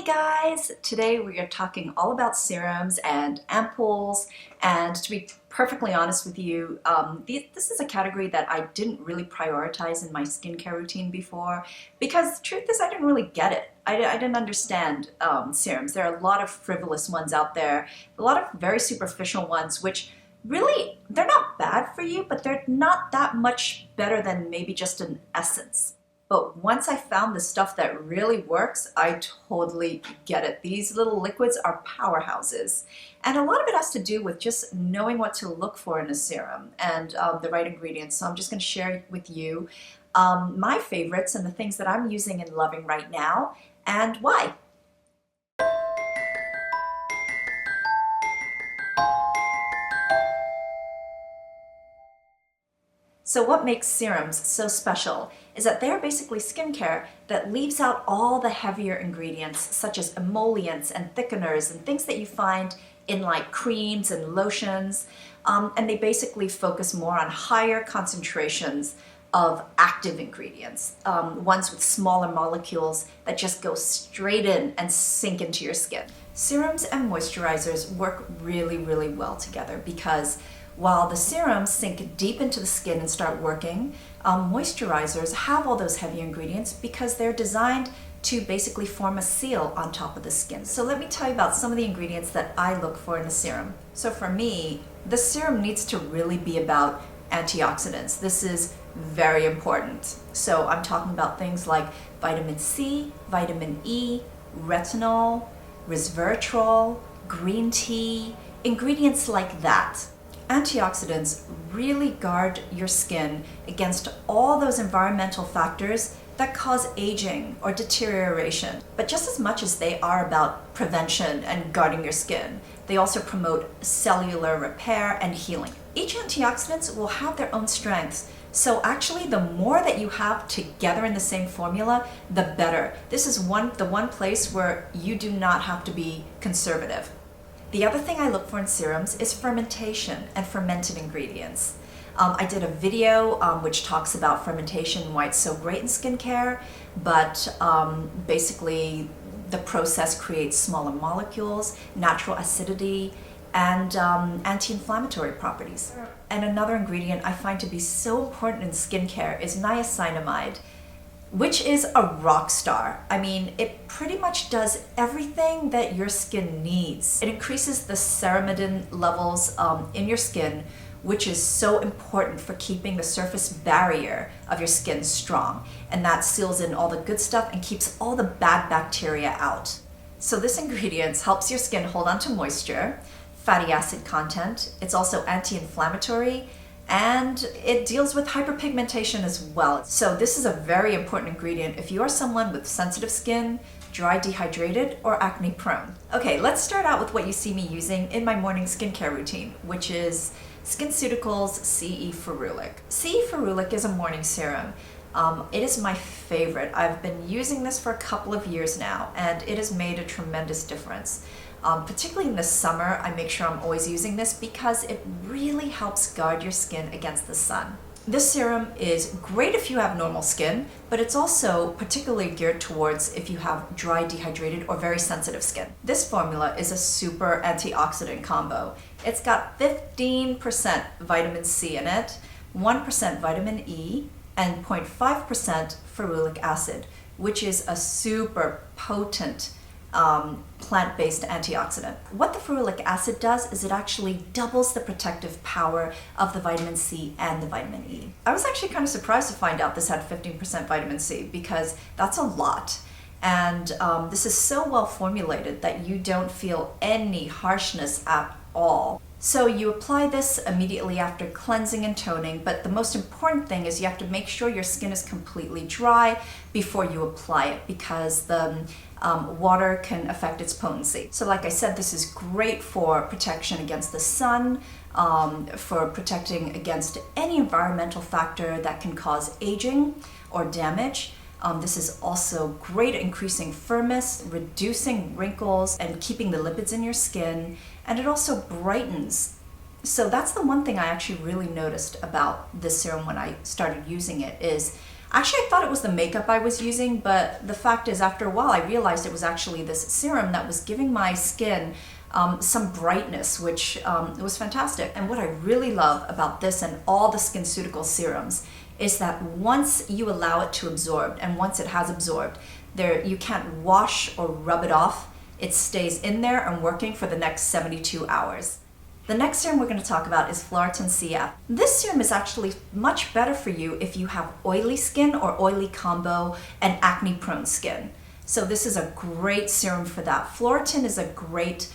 guys! Today we are talking all about serums and ampoules, and to be perfectly honest with you, this is a category that I didn't really prioritize in my skincare routine before because the truth is I didn't really get it. I didn't understand serums. There are a lot of frivolous ones out there, a lot of very superficial ones which really, they're not bad for you, but they're not that much better than maybe just an essence. But once I found the stuff that really works, I totally get it. These little liquids are powerhouses. And a lot of it has to do with just knowing what to look for in a serum and the right ingredients. So I'm just going to share with you my favorites and the things that I'm using and loving right now and why. So what makes serums so special is that they're basically skincare that leaves out all the heavier ingredients such as emollients and thickeners and things that you find in like creams and lotions, and they basically focus more on higher concentrations of active ingredients, ones with smaller molecules that just go straight in and sink into your skin. Serums and moisturizers work really, really well together because while the serums sink deep into the skin and start working, moisturizers have all those heavy ingredients because they're designed to basically form a seal on top of the skin. So let me tell you about some of the ingredients that I look for in a serum. So for me, the serum needs to really be about antioxidants. This is very important. So I'm talking about things like vitamin C, vitamin E, retinol, resveratrol, green tea, ingredients like that. Antioxidants really guard your skin against all those environmental factors that cause aging or deterioration. But just as much as they are about prevention and guarding your skin, they also promote cellular repair and healing. Each antioxidant will have their own strengths. So actually, the more that you have together in the same formula, the better. This is the one place where you do not have to be conservative. The other thing I look for in serums is fermentation and fermented ingredients. I did a video which talks about fermentation and why it's so great in skincare, but basically the process creates smaller molecules, natural acidity, and anti-inflammatory properties. And another ingredient I find to be so important in skincare is niacinamide, which is a rock star. I mean, it pretty much does everything that your skin needs. It increases the ceramidin levels in your skin, which is so important for keeping the surface barrier of your skin strong. And that seals in all the good stuff and keeps all the bad bacteria out. So this ingredient helps your skin hold on to moisture, fatty acid content. It's also anti-inflammatory, and it deals with hyperpigmentation as well. So this is a very important ingredient if you are someone with sensitive skin, dry, dehydrated, or acne prone. Okay, let's start out with what you see me using in my morning skincare routine, which is SkinCeuticals Ferulic. C Ferulic is a morning serum. It is my favorite. I've been using this for a couple of years now, and it has made a tremendous difference. Particularly in the summer, I make sure I'm always using this because it really helps guard your skin against the sun. This serum is great if you have normal skin, but it's also particularly geared towards if you have dry, dehydrated, or very sensitive skin. This formula is a super antioxidant combo. It's got 15% vitamin C in it, 1% vitamin E, and 0.5% ferulic acid, which is a super potent plant-based antioxidant. What the ferulic acid does is it actually doubles the protective power of the vitamin C and the vitamin E. I was actually kind of surprised to find out this had 15% vitamin C because that's a lot. And this is so well formulated that you don't feel any harshness at all. So you apply this immediately after cleansing and toning, but the most important thing is you have to make sure your skin is completely dry before you apply it because the water can affect its potency. So like I said, this is great for protection against the sun, for protecting against any environmental factor that can cause aging or damage. This is also great at increasing firmness, reducing wrinkles, and keeping the lipids in your skin, and it also brightens. So that's the one thing I actually really noticed about this serum when I started using it is Actually, I thought it was the makeup I was using, but the fact is after a while I realized it was actually this serum that was giving my skin some brightness, which was fantastic. And what I really love about this and all the SkinCeuticals serums is that once you allow it to absorb, and once it has absorbed, you can't wash or rub it off. It stays in there and working for the next 72 hours. The next serum we're going to talk about is Phloretin C F. This serum is actually much better for you if you have oily skin or oily combo and acne prone skin. So this is a great serum for that. Phloretin is a great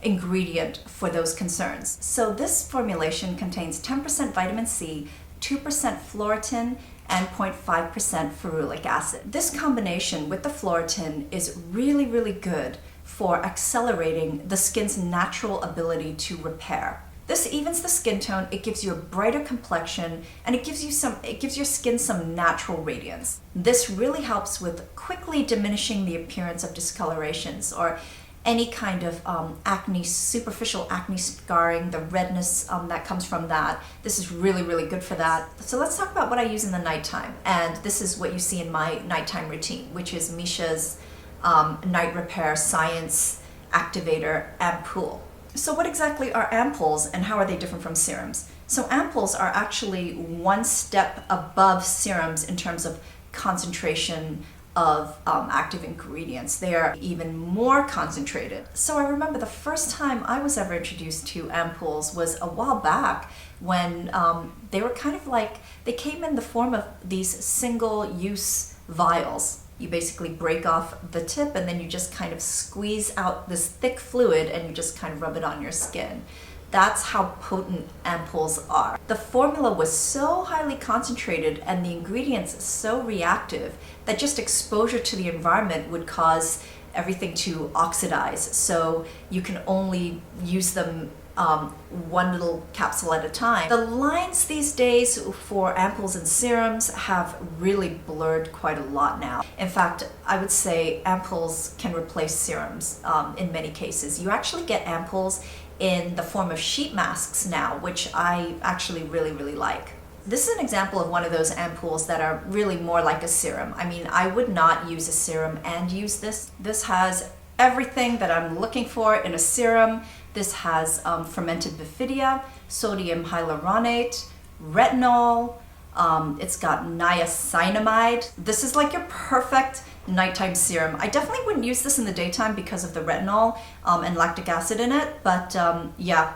ingredient for those concerns. So this formulation contains 10% vitamin C, 2% Phloretin, and 0.5% ferulic acid. This combination with the Phloretin is really, really good for accelerating the skin's natural ability to repair. This evens the skin tone, it gives you a brighter complexion, and it gives your skin some natural radiance. This really helps with quickly diminishing the appearance of discolorations or any kind of acne, superficial acne scarring, the redness that comes from that. This is really, really good for that. So let's talk about what I use in the nighttime. And this is what you see in my nighttime routine, which is Missha's Night Repair Science Activator Ampoule. So what exactly are ampoules and how are they different from serums? So ampoules are actually one step above serums in terms of concentration of active ingredients. They are even more concentrated. So I remember the first time I was ever introduced to ampoules was a while back when they were kind of like, they came in the form of these single-use vials. You basically break off the tip and then you just kind of squeeze out this thick fluid and you just kind of rub it on your skin. That's how potent ampoules are. The formula was so highly concentrated and the ingredients so reactive that just exposure to the environment would cause everything to oxidize. So you can only use them one little capsule at a time. The lines these days for ampoules and serums have really blurred quite a lot now. In fact, I would say ampoules can replace serums in many cases. You actually get ampoules in the form of sheet masks now, which I actually really, really like. This is an example of one of those ampoules that are really more like a serum. I mean, I would not use a serum and use this. This has everything that I'm looking for in a serum. This has fermented bifidia, sodium hyaluronate, retinol, it's got niacinamide. This is like your perfect nighttime serum. I definitely wouldn't use this in the daytime because of the retinol and lactic acid in it, but yeah,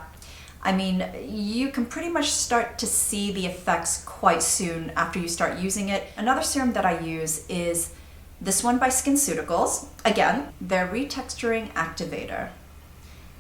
I mean, you can pretty much start to see the effects quite soon after you start using it. Another serum that I use is this one by SkinCeuticals. Again, their Retexturing Activator.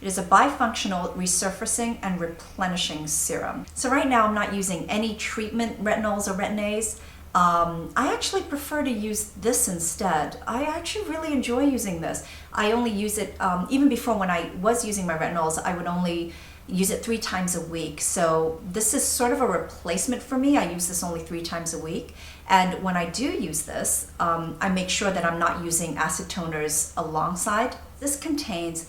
It is a bifunctional resurfacing and replenishing serum. So right now I'm not using any treatment retinols or retin-A's. I actually prefer to use this instead. I actually really enjoy using this. I only use it, even before when I was using my retinols, I would only use it 3 times a week. So this is sort of a replacement for me. I use this only 3 times a week. And when I do use this, I make sure that I'm not using acid toners alongside. This contains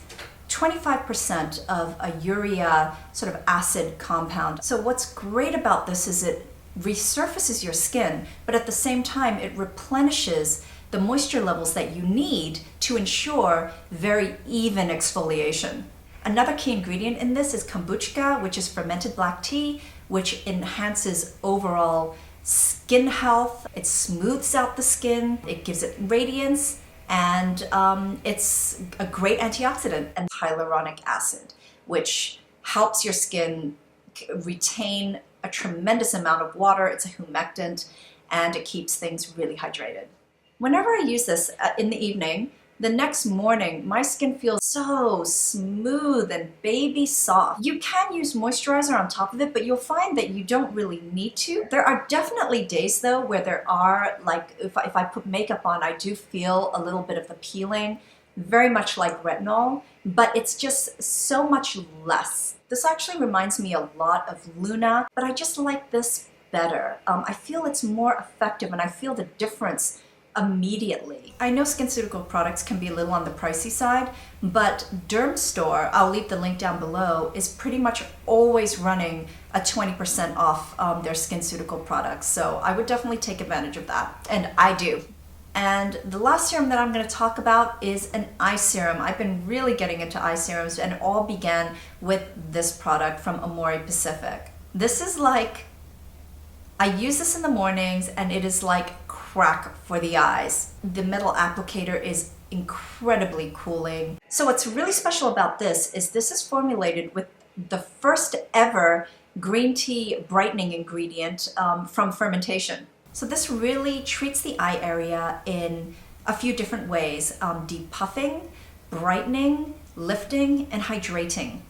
25% of a urea sort of acid compound. So what's great about this is it resurfaces your skin, but at the same time it replenishes the moisture levels that you need to ensure very even exfoliation. Another key ingredient in this is kombucha, which is fermented black tea, which enhances overall skin health. It smooths out the skin, it gives it radiance, and it's a great antioxidant. And hyaluronic acid, which helps your skin retain a tremendous amount of water. It's a humectant and it keeps things really hydrated. Whenever I use this in the evening, the next morning, my skin feels so smooth and baby soft. You can use moisturizer on top of it, but you'll find that you don't really need to. There are definitely days though where there are, like if I put makeup on, I do feel a little bit of the peeling, very much like retinol, but it's just so much less. This actually reminds me a lot of Luna, but I just like this better. I feel it's more effective and I feel the difference immediately. I know SkinCeutical products can be a little on the pricey side, but Derm Store, I'll leave the link down below, is pretty much always running a 20% off their SkinCeutical products. So I would definitely take advantage of that, and I do. And the last serum that I'm going to talk about is an eye serum. I've been really getting into eye serums, and it all began with this product from Amore Pacific. This is like, I use this in the mornings, and it is like crack for the eyes. The metal applicator is incredibly cooling. So what's really special about this is formulated with the first ever green tea brightening ingredient from fermentation. So this really treats the eye area in a few different ways: depuffing, brightening, lifting, and hydrating.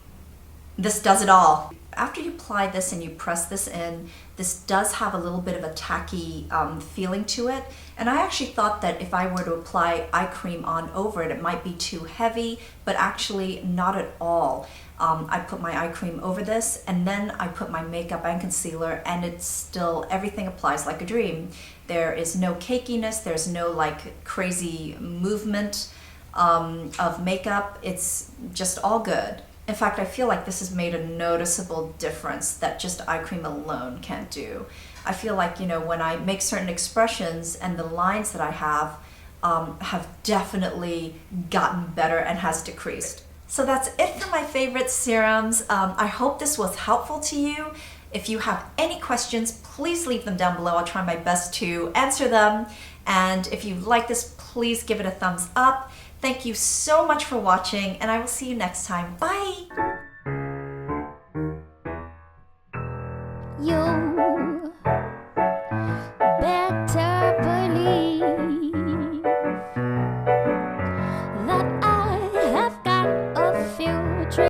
This does it all. After you apply this and you press this in, this does have a little bit of a tacky feeling to it. And I actually thought that if I were to apply eye cream on over it, it might be too heavy, but actually not at all. I put my eye cream over this, and then I put my makeup and concealer, and it's still, everything applies like a dream. There is no cakiness, there's no like crazy movement of makeup. It's just all good. In fact, I feel like this has made a noticeable difference that just eye cream alone can't do. I feel like, you know, when I make certain expressions and the lines that I have definitely gotten better and has decreased. So that's it for my favorite serums. I hope this was helpful to you. If you have any questions, please leave them down below. I'll try my best to answer them. And if you like this, please give it a thumbs up. Thank you so much for watching, and I will see you next time. Bye!